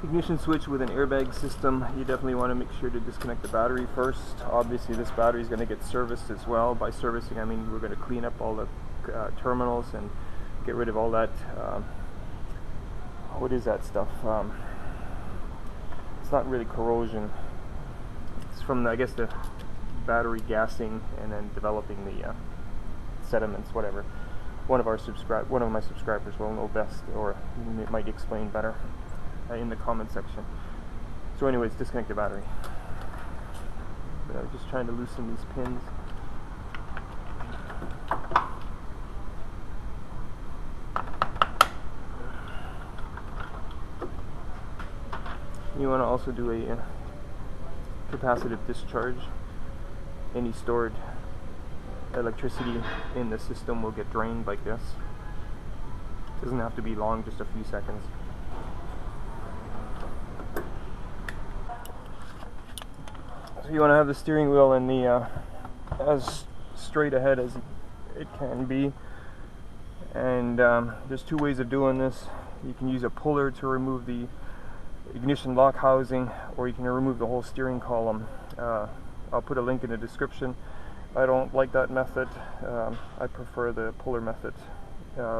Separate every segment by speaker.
Speaker 1: Ignition switch with an airbag system, you definitely want to make sure to disconnect the battery first. Obviously this battery is going to get serviced as well. By servicing I mean we're going to clean up all the terminals and get rid of all that, what is that stuff? It's not really corrosion. It's from I guess the battery gassing and then developing the sediments, whatever. One of my subscribers will know best, or might explain better in the comment section. So anyways, disconnect the battery. I'm just trying to loosen these pins. You want to also do a capacitive discharge. Any stored electricity in the system will get drained like this. It doesn't have to be long, just a few seconds. So you want to have the steering wheel in the as straight ahead as it can be, and there's two ways of doing this. You can use a puller to remove the ignition lock housing, or you can remove the whole steering column. I'll put a link in the description. I don't like that method. I prefer the puller method.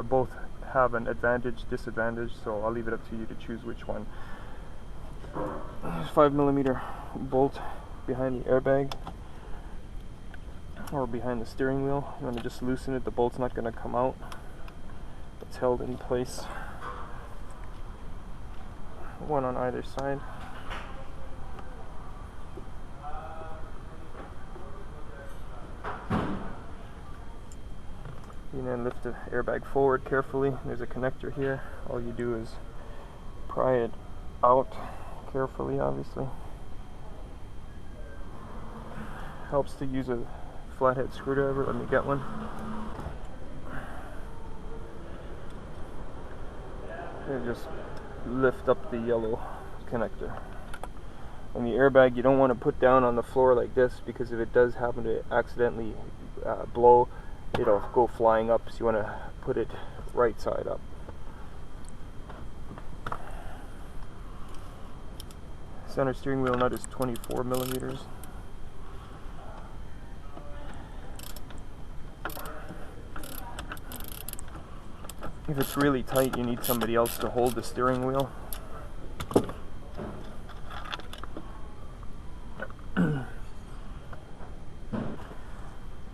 Speaker 1: Both have an advantage, disadvantage, so I'll leave it up to you to choose which one. There's a 5mm bolt behind the airbag or behind the steering wheel. You want to just loosen it. The bolt's not going to come out. It's held in place. One on either side. You then lift the airbag forward carefully. There's a connector here. All you do is pry it out carefully, obviously. Helps to use a flathead screwdriver. Let me get one. And just lift up the yellow connector. And the airbag you don't want to put down on the floor like this, because if it does happen to accidentally blow, it'll go flying up, so you want to put it right side up. Center steering wheel nut is 24mm. If it's really tight, you need somebody else to hold the steering wheel.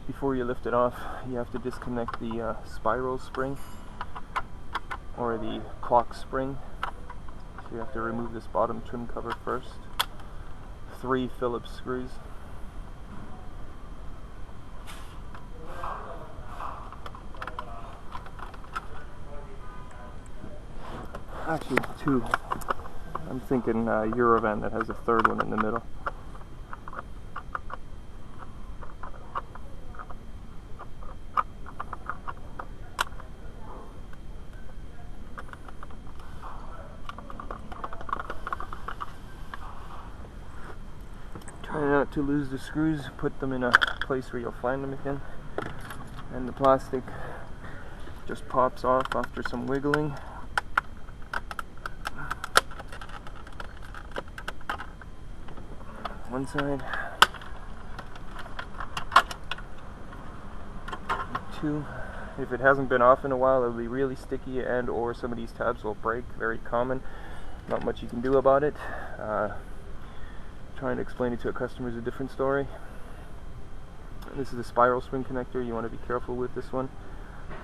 Speaker 1: Before you lift it off, you have to disconnect the spiral spring or the clock spring. So you have to remove this bottom trim cover first. 3 Phillips screws. Actually 2. I'm thinking Eurovan that has a 3rd one in the middle. Try not to lose the screws, put them in a place where you'll find them again. And the plastic just pops off after some wiggling. One side. 2. If it hasn't been off in a while, it'll be really sticky, and or some of these tabs will break. Very common. Not much you can do about it. Trying to explain it to a customer is a different story. This is a spiral spring connector. You want to be careful with this one.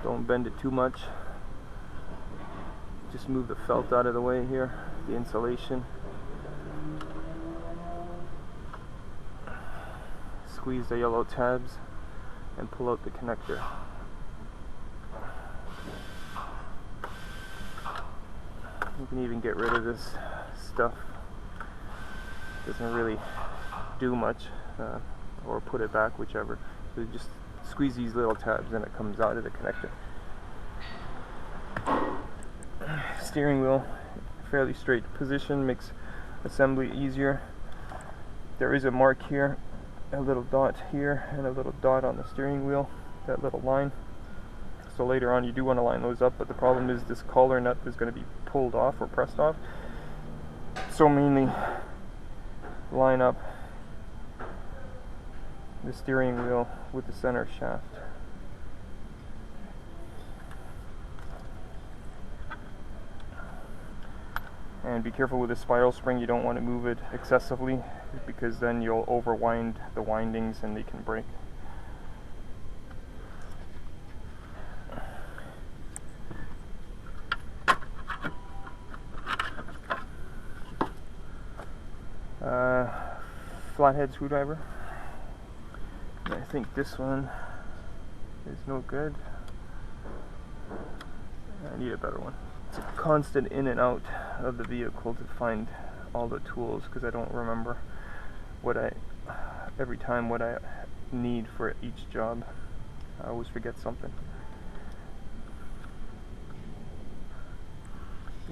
Speaker 1: Don't bend it too much. Just move the felt out of the way here, the insulation. Squeeze the yellow tabs and pull out the connector. You can even get rid of this stuff. Doesn't really do much, or put it back, whichever. So you just squeeze these little tabs and it comes out of the connector. Steering wheel, fairly straight position, makes assembly easier. There is a mark here, a little dot here, and a little dot on the steering wheel, that little line. So later on you do want to line those up, but the problem is this collar nut is going to be pulled off or pressed off. also mainly line up the steering wheel with the center shaft. And be careful with the spiral spring, you don't want to move it excessively because then you'll overwind the windings and they can break. Flathead screwdriver. I think this one is no good. I need a better one. It's a constant in and out of the vehicle to find all the tools because I don't remember every time what I need for each job. I always forget something.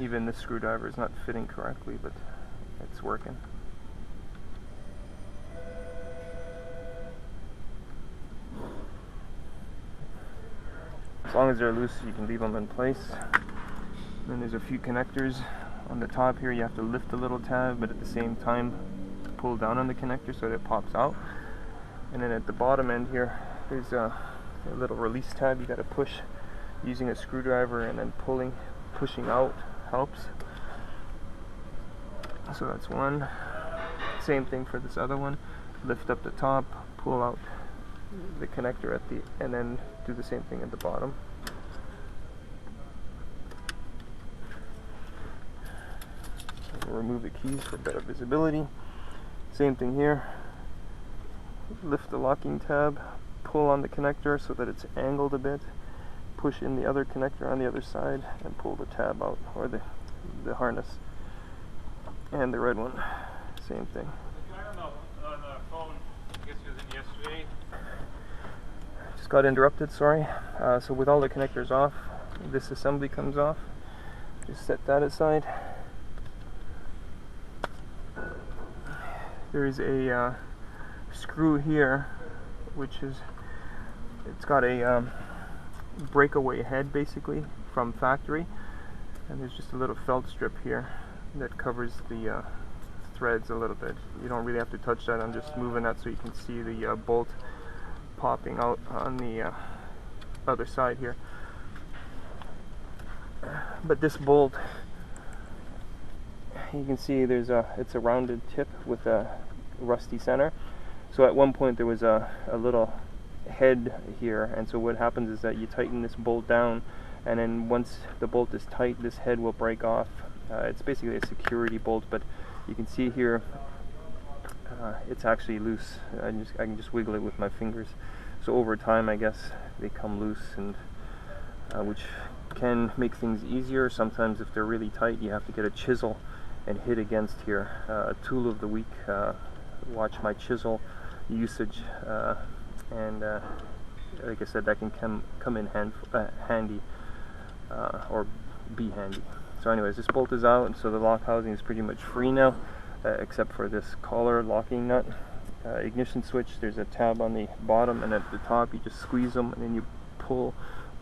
Speaker 1: Even this screwdriver is not fitting correctly, but it's working. As long as they're loose, you can leave them in place. Then there's a few connectors on the top here. You have to lift the little tab, but at the same time pull down on the connector so that it pops out. And then at the bottom end here, there's a little release tab. You got to push using a screwdriver, and then pushing out helps. So that's one. Same thing for this other one. Lift up the top, pull out the connector at the, and then do the same thing at the bottom. Remove the keys for better visibility. Same thing here. Lift the locking tab, pull on the connector so that it's angled a bit, push in the other connector on the other side, and pull the tab out, or the harness. And the red one, same thing.
Speaker 2: The guy on the phone, I guess he was in yesterday.
Speaker 1: Just got interrupted, sorry. So with all the connectors off, this assembly comes off. Just set that aside. There is a screw here, which is, it's got a breakaway head basically from factory, and there's just a little felt strip here that covers the threads a little bit. You don't really have to touch that. I'm just moving that so you can see the bolt popping out on the other side here. But this bolt, you can see it's a rounded tip with a rusty center. So at one point there was a little head here, and so what happens is that you tighten this bolt down, and then once the bolt is tight, this head will break off. It's basically a security bolt, but you can see here it's actually loose. I can just wiggle it with my fingers. So over time, I guess they come loose, and which can make things easier. Sometimes if they're really tight, you have to get a chisel and hit against here. Tool of the week, watch my chisel usage, and like I said, that can come in handy, or be handy. So anyways, this bolt is out, and so the lock housing is pretty much free now, except for this collar locking nut. Ignition switch, there's a tab on the bottom, and at the top you just squeeze them and then you pull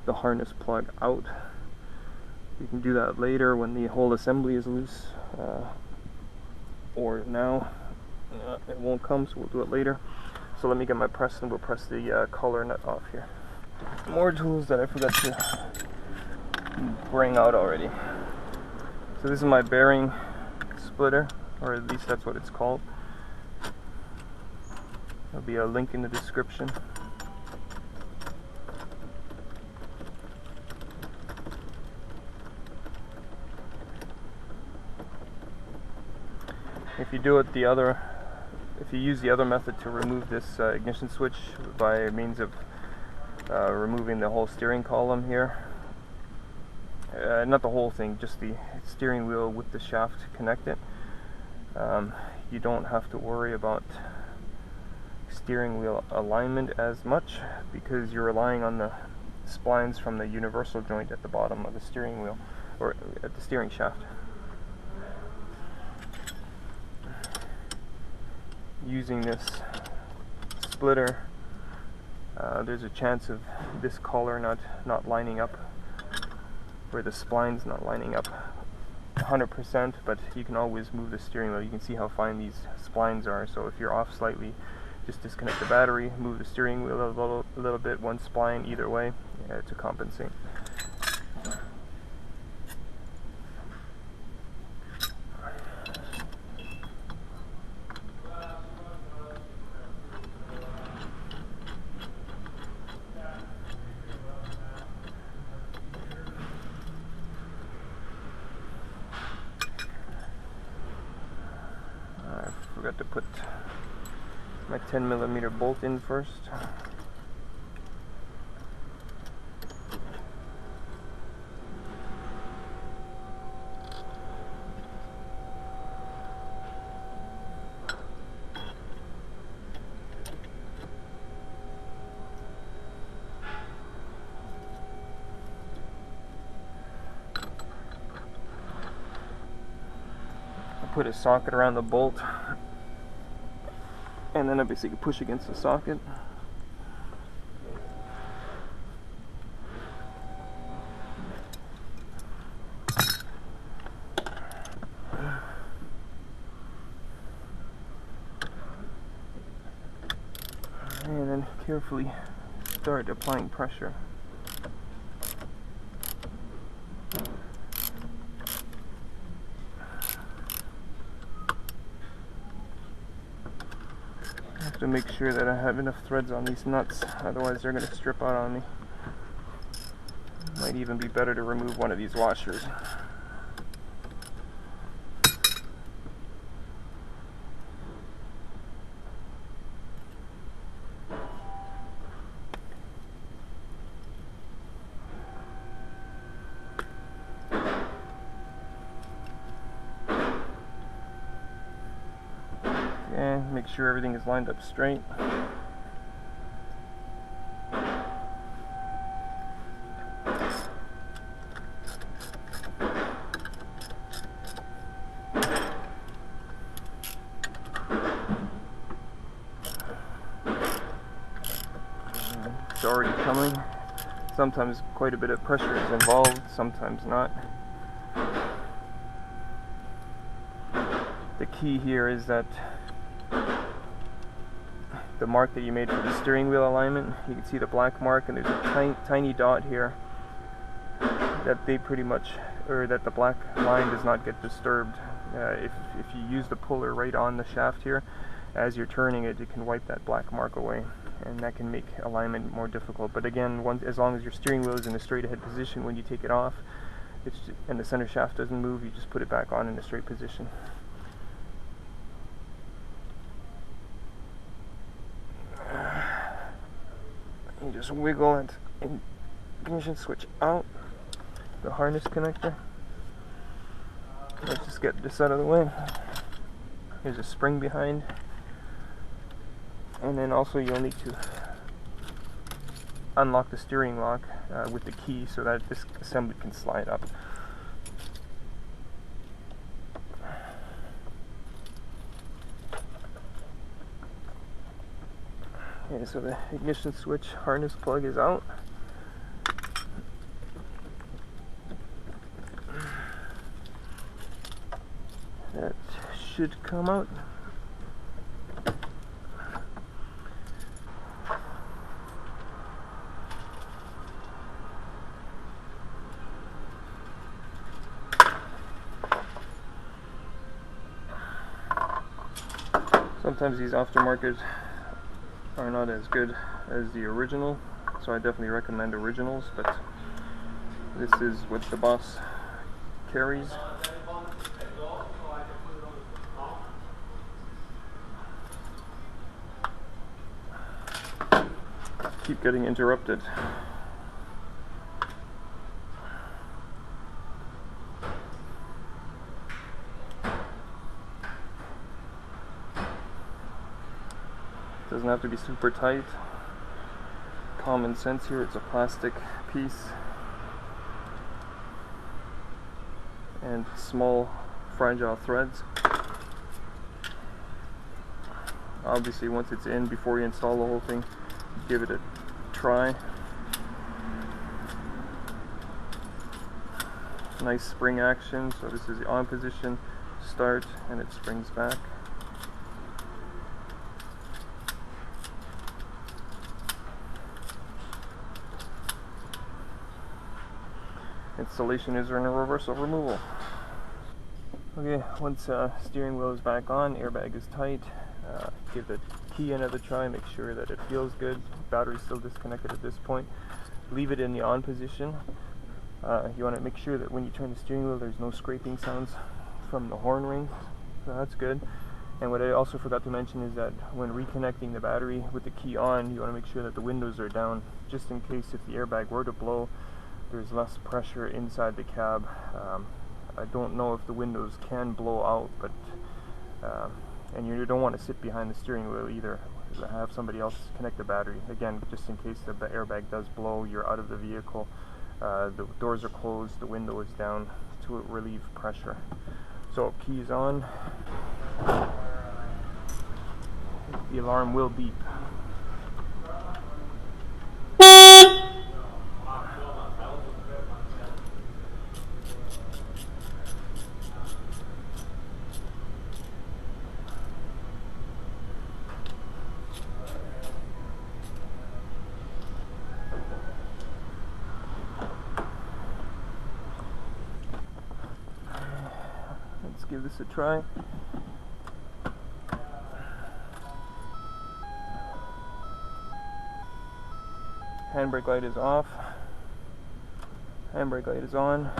Speaker 1: the harness plug out. You can do that later when the whole assembly is loose, or now. It won't come, so we'll do it later. So let me get my press, and we'll press the collar nut off here. More tools that I forgot to bring out already. So this is my bearing splitter, or at least that's what it's called. There'll be a link in the description. If you do it if you use the other method to remove this ignition switch by means of removing the whole steering column here, not the whole thing, just the steering wheel with the shaft to connect it, you don't have to worry about steering wheel alignment as much, because you're relying on the splines from the universal joint at the bottom of the steering wheel, or at the steering shaft. Using this splitter, there's a chance of this collar not lining up, or the splines not lining up 100%, but you can always move the steering wheel. You can see how fine these splines are, so if you're off slightly, just disconnect the battery, move the steering wheel a little bit, one spline either way, to compensate. I forgot to put my 10mm bolt in first. Put a socket around the bolt, and then I basically push against the socket. And then carefully start applying pressure. To make sure that I have enough threads on these nuts, otherwise they're going to strip out on me. Might even be better to remove one of these washers. And make sure everything is lined up straight. It's already coming. Sometimes quite a bit of pressure is involved, sometimes not. The key here is that the mark that you made for the steering wheel alignment, you can see the black mark, and there's a tiny dot here that they pretty much, or that the black line does not get disturbed. If you use the puller right on the shaft here, as you're turning it, you can wipe that black mark away, and that can make alignment more difficult. But again, as long as your steering wheel is in a straight ahead position when you take it off, and the center shaft doesn't move, you just put it back on in a straight position. You just wiggle it, ignition switch out, the harness connector. Let's just get this out of the way. There's a spring behind, and then also you'll need to unlock the steering lock with the key so that this assembly can slide up. Okay, so the ignition switch harness plug is out. That should come out. Sometimes these aftermarket are not as good as the original, so I definitely recommend originals, but this is what the boss carries. Keep getting interrupted. Doesn't have to be super tight. Common sense here, it's a plastic piece. And small, fragile threads. Obviously, once it's in, before you install the whole thing, give it a try. Nice spring action, so this is the on position, start, and it springs back. Installation is in a reversal removal. Okay, once steering wheel is back on, airbag is tight, give the key another try, make sure that it feels good. Battery's still disconnected at this point. Leave it in the on position. You want to make sure that when you turn the steering wheel there's no scraping sounds from the horn ring, so that's good. And what I also forgot to mention is that when reconnecting the battery with the key on, you want to make sure that the windows are down, just in case if the airbag were to blow, there's less pressure inside the cab. I don't know if the windows can blow out, but and you don't want to sit behind the steering wheel either. Have somebody else connect the battery, again, just in case the airbag does blow, you're out of the vehicle, the doors are closed, the window is down to relieve pressure. So keys on, the alarm will beep. Let's give this a try. Handbrake light is off. Handbrake light is on.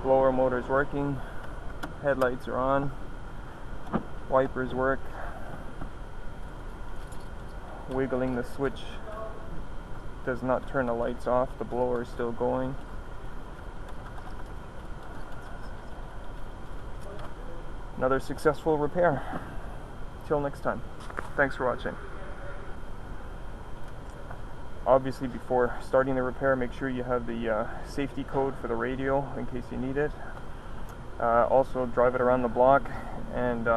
Speaker 1: Blower motor is working. Headlights are on. Wipers work. Wiggling the switch does not turn the lights off. The blower is still going. Another successful repair. Till next time. Thanks for watching. Obviously, before starting the repair, make sure you have the safety code for the radio in case you need it. Also, drive it around the block, and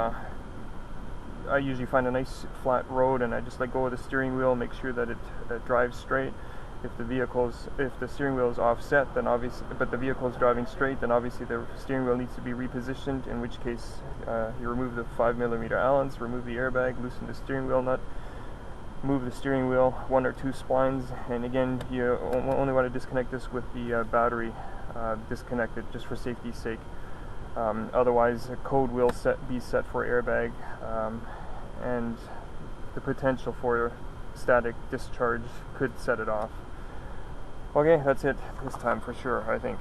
Speaker 1: I usually find a nice flat road, and I just let go of the steering wheel, make sure that it drives straight. If the steering wheel is offset, then obviously, but the vehicle is driving straight, then obviously the steering wheel needs to be repositioned, in which case you remove the 5mm Allens, remove the airbag, loosen the steering wheel nut, move the steering wheel 1 or 2 splines, and again, you only want to disconnect this with the battery disconnected, just for safety's sake. Otherwise, a code will be set for airbag, and the potential for static discharge could set it off. Okay, that's it this time for sure, I think.